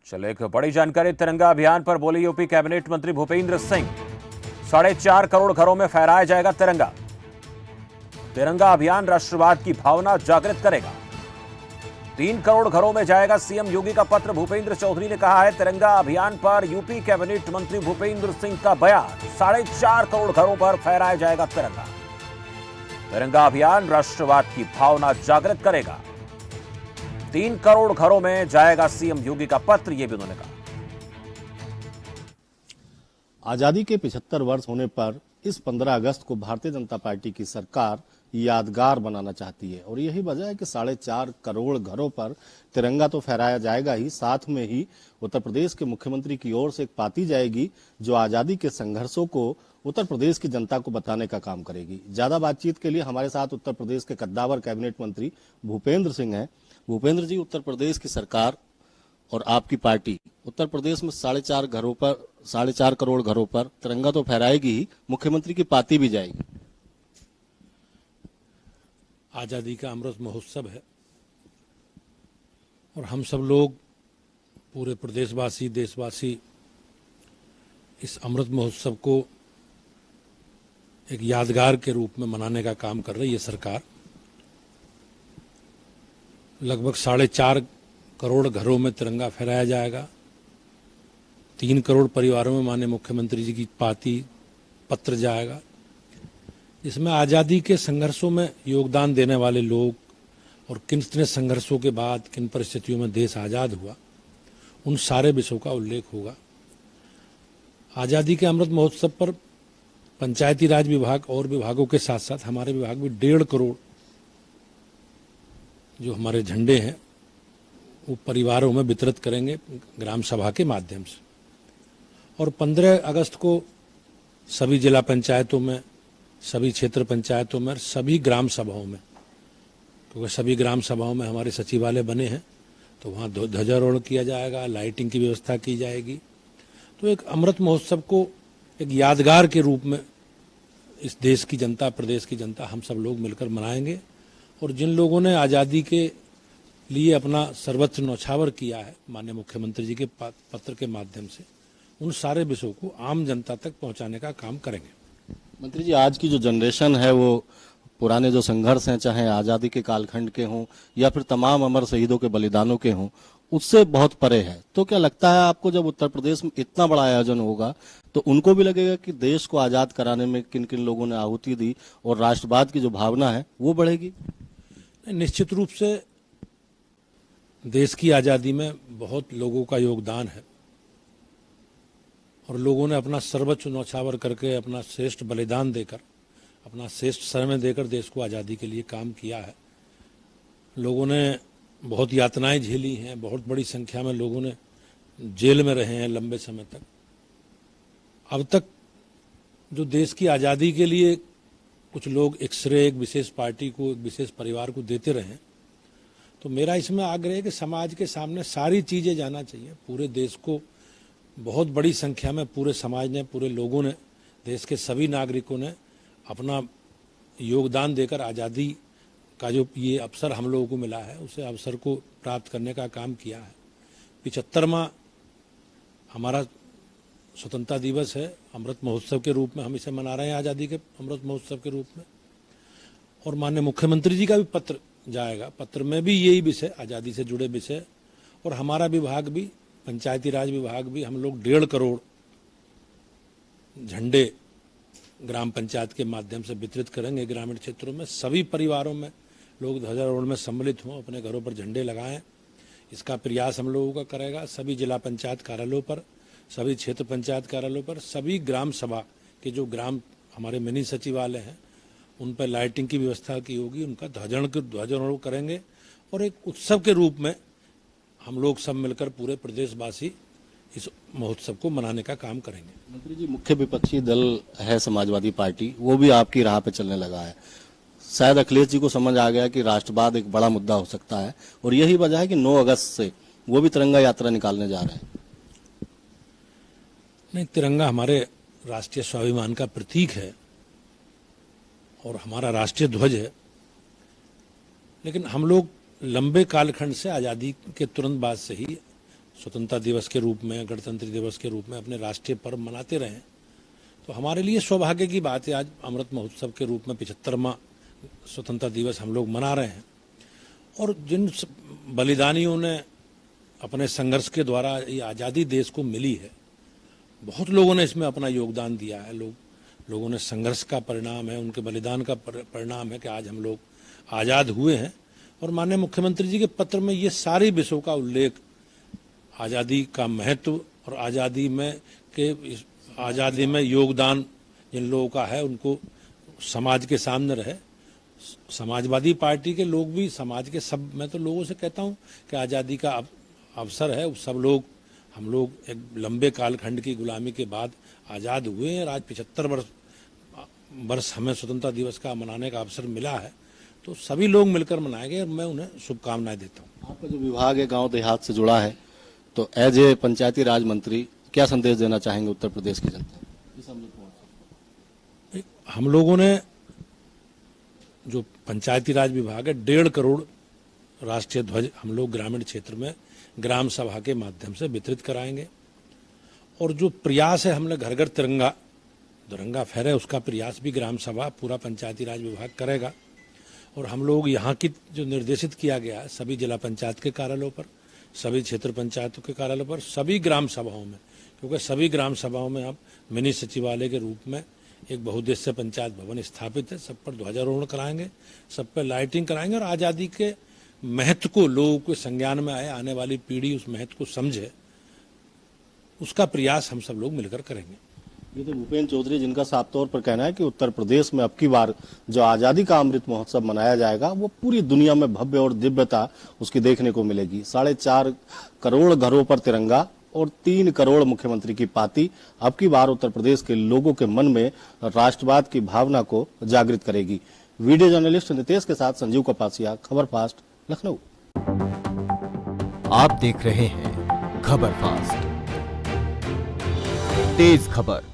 चले एक बड़ी जानकारी। तिरंगा अभियान पर बोले यूपी कैबिनेट मंत्री भूपेंद्र सिंह। 4.5 करोड़ घरों में फहराया जाएगा तिरंगा। तिरंगा अभियान राष्ट्रवाद की भावना जागृत करेगा। 3 करोड़ घरों में जाएगा सीएम योगी का पत्र। भूपेंद्र चौधरी ने कहा है तिरंगा अभियान पर यूपी कैबिनेट मंत्री भूपेंद्र सिंह का बयान। 4.5 करोड़ घरों पर फहराया जाएगा तिरंगा। तिरंगा अभियान राष्ट्रवाद की भावना जागृत करेगा। 3 करोड़ घरों में जाएगा सीएम योगी का पत्र, यह भी उन्होंने कहा। आजादी के 75 वर्ष होने पर इस 15 अगस्त को भारतीय जनता पार्टी की सरकार यादगार बनाना चाहती है और यही वजह है कि 4.5 करोड़ घरों पर तिरंगा तो फहराया जाएगा ही, साथ में ही उत्तर प्रदेश के मुख्यमंत्री की ओर से एक पाती जाएगी जो आजादी के संघर्षों को उत्तर प्रदेश की जनता को बताने का काम करेगी। ज्यादा बातचीत के लिए हमारे साथ उत्तर प्रदेश के कद्दावर कैबिनेट मंत्री भूपेंद्र सिंह हैं। भूपेंद्र जी, उत्तर प्रदेश की सरकार और आपकी पार्टी उत्तर प्रदेश में 4.5 करोड़ घरों पर तिरंगा तो फहराएगी ही, मुख्यमंत्री की पाती भी जाएगी। आजादी का अमृत महोत्सव है और हम सब लोग पूरे प्रदेशवासी, देशवासी इस अमृत महोत्सव को एक यादगार के रूप में मनाने का काम कर रही है सरकार। लगभग 4.5 करोड़ घरों में तिरंगा फहराया जाएगा। 3 करोड़ परिवारों में माननीय मुख्यमंत्री जी की पाती पत्र जाएगा। इसमें आज़ादी के संघर्षों में योगदान देने वाले लोग और किन किन संघर्षों के बाद किन परिस्थितियों में देश आज़ाद हुआ, उन सारे विषयों का उल्लेख होगा। आज़ादी के अमृत महोत्सव पर पंचायती राज विभाग और विभागों के साथ साथ हमारे विभाग भी 1.5 करोड़ जो हमारे झंडे हैं वो परिवारों में वितरित करेंगे ग्राम सभा के माध्यम से। और 15 अगस्त को सभी जिला पंचायतों में, सभी क्षेत्र पंचायतों में, सभी ग्राम सभाओं में, क्योंकि सभी ग्राम सभाओं में हमारे सचिवालय बने हैं, तो वहाँ ध्वजारोहण किया जाएगा, लाइटिंग की व्यवस्था की जाएगी। तो एक अमृत महोत्सव को एक यादगार के रूप में इस देश की जनता, प्रदेश की जनता, हम सब लोग मिलकर मनाएंगे। और जिन लोगों ने आज़ादी के लिए अपना सर्वस्व न्यौछावर किया है माननीय मुख्यमंत्री जी के पत्र के माध्यम से, उन सारे विषयों को आम जनता तक पहुंचाने का काम करेंगे। मंत्री जी, आज की जो जनरेशन है वो पुराने जो संघर्ष हैं, चाहे आजादी के कालखंड के हों या फिर तमाम अमर शहीदों के बलिदानों के हों, उससे बहुत परे है। तो क्या लगता है आपको, जब उत्तर प्रदेश में इतना बड़ा आयोजन होगा तो उनको भी लगेगा कि देश को आजाद कराने में किन किन लोगों ने आहुति दी और राष्ट्रवाद की जो भावना है वो बढ़ेगी? निश्चित रूप से देश की आज़ादी में बहुत लोगों का योगदान है और लोगों ने अपना सर्वोच्च न्यौछावर करके, अपना श्रेष्ठ बलिदान देकर, अपना श्रेष्ठ समय देकर देश को आज़ादी के लिए काम किया है। लोगों ने बहुत यातनाएं झेली हैं, बहुत बड़ी संख्या में लोगों ने जेल में रहे हैं लंबे समय तक। अब तक जो देश की आज़ादी के लिए कुछ लोग एक श्रेय एक विशेष पार्टी को, एक विशेष परिवार को देते रहे, तो मेरा इसमें आग्रह है कि समाज के सामने सारी चीज़ें जाना चाहिए। पूरे देश को बहुत बड़ी संख्या में पूरे समाज ने, पूरे लोगों ने, देश के सभी नागरिकों ने अपना योगदान देकर आज़ादी का जो ये अवसर हम लोगों को मिला है, उसे अवसर को प्राप्त करने का काम किया है। 75वां हमारा स्वतंत्रता दिवस है, अमृत महोत्सव के रूप में हम इसे मना रहे हैं, आज़ादी के अमृत महोत्सव के रूप में। और माननीय मुख्यमंत्री जी का भी पत्र जाएगा। पत्र में भी यही विषय, आज़ादी से जुड़े विषय, और हमारा विभाग भी, पंचायती राज विभाग भी, हम लोग 1.5 करोड़ झंडे ग्राम पंचायत के माध्यम से वितरित करेंगे ग्रामीण क्षेत्रों में। सभी परिवारों में लोग ध्वजारोहण में सम्मिलित हों, अपने घरों पर झंडे लगाएं, इसका प्रयास हम लोगों का करेगा। सभी जिला पंचायत कार्यालयों पर, सभी क्षेत्र पंचायत कार्यालयों पर, सभी ग्राम सभा के जो ग्राम हमारे मिनी सचिवालय हैं उन पर लाइटिंग की व्यवस्था की होगी, उनका ध्वजारोहण करेंगे और एक उत्सव के रूप में हम लोग सब मिलकर पूरे प्रदेशवासी इस महोत्सव को मनाने का काम करेंगे। मंत्री जी, मुख्य विपक्षी दल है समाजवादी पार्टी, वो भी आपकी राह पे चलने लगा है। शायद अखिलेश जी को समझ आ गया कि राष्ट्रवाद एक बड़ा मुद्दा हो सकता है और यही वजह है कि 9 अगस्त से वो भी तिरंगा यात्रा निकालने जा रहे हैं। नहीं, तिरंगा हमारे राष्ट्रीय स्वाभिमान का प्रतीक है और हमारा राष्ट्रीय ध्वज है, लेकिन हम लोग लंबे कालखंड से, आज़ादी के तुरंत बाद से ही स्वतंत्रता दिवस के रूप में, गणतंत्र दिवस के रूप में अपने राष्ट्रीय पर्व मनाते रहें। तो हमारे लिए सौभाग्य की बात है आज अमृत महोत्सव के रूप में 75वां स्वतंत्रता दिवस हम लोग मना रहे हैं। और जिन बलिदानियों ने अपने संघर्ष के द्वारा ये आज़ादी देश को मिली है, बहुत लोगों ने इसमें अपना योगदान दिया है। लोगों ने संघर्ष का परिणाम है, उनके बलिदान का परिणाम है कि आज हम लोग आज़ाद हुए हैं। और माननीय मुख्यमंत्री जी के पत्र में ये सारी विषयों का उल्लेख, आज़ादी का महत्व और आज़ादी में योगदान जिन लोगों का है उनको समाज के सामने रहे। समाजवादी पार्टी के लोग भी समाज के मैं तो लोगों से कहता हूँ कि आज़ादी का अवसर है, हम लोग एक लंबे कालखंड की गुलामी के बाद आज़ाद हुए हैं। आज 75 वर्ष हमें स्वतंत्रता दिवस का मनाने का अवसर मिला है, तो सभी लोग मिलकर मनाएंगे और मैं उन्हें शुभकामनाएं देता हूँ। आपका जो विभाग है गांव देहात से जुड़ा है, तो एज ए पंचायती राज मंत्री क्या संदेश देना चाहेंगे उत्तर प्रदेश की जनता? हम लोगों ने जो पंचायती राज विभाग है 1.5 करोड़ राष्ट्रीय ध्वज हम लोग ग्रामीण क्षेत्र में ग्राम सभा के माध्यम से वितरित कराएंगे। और जो प्रयास है हमने घर घर तिरंगा फहरे, उसका प्रयास भी ग्राम सभा पूरा पंचायती राज विभाग करेगा। और हम लोग यहाँ की जो निर्देशित किया गया है सभी जिला पंचायत के कार्यालयों पर, सभी क्षेत्र पंचायतों के कार्यालयों पर, सभी ग्राम सभाओं में, क्योंकि सभी ग्राम सभाओं में अब मिनी सचिवालय के रूप में एक बहुउद्देश्य पंचायत भवन स्थापित है। सब पर ध्वजारोहण कराएंगे, सब पर लाइटिंग कराएंगे और आज़ादी के महत्व को लोगों के संज्ञान में आए, आने वाली पीढ़ी उस महत्व को समझे, उसका प्रयास हम सब लोग मिलकर करेंगे। ये तो भूपेन्द्र चौधरी जिनका साफ तौर पर कहना है कि उत्तर प्रदेश में अब की बार जो आज़ादी का अमृत महोत्सव मनाया जाएगा वो पूरी दुनिया में भव्य और दिव्यता उसकी देखने को मिलेगी। 4.5 करोड़ घरों पर तिरंगा और 3 करोड़ मुख्यमंत्री की पाती अब की बार उत्तर प्रदेश के लोगों के मन में राष्ट्रवाद की भावना को जागृत करेगी। वीडियो जर्नलिस्ट नितेश के साथ संजीव कपासिया, खबर फास्ट, लखनऊ। आप देख रहे हैं खबर फास्ट, तेज खबर।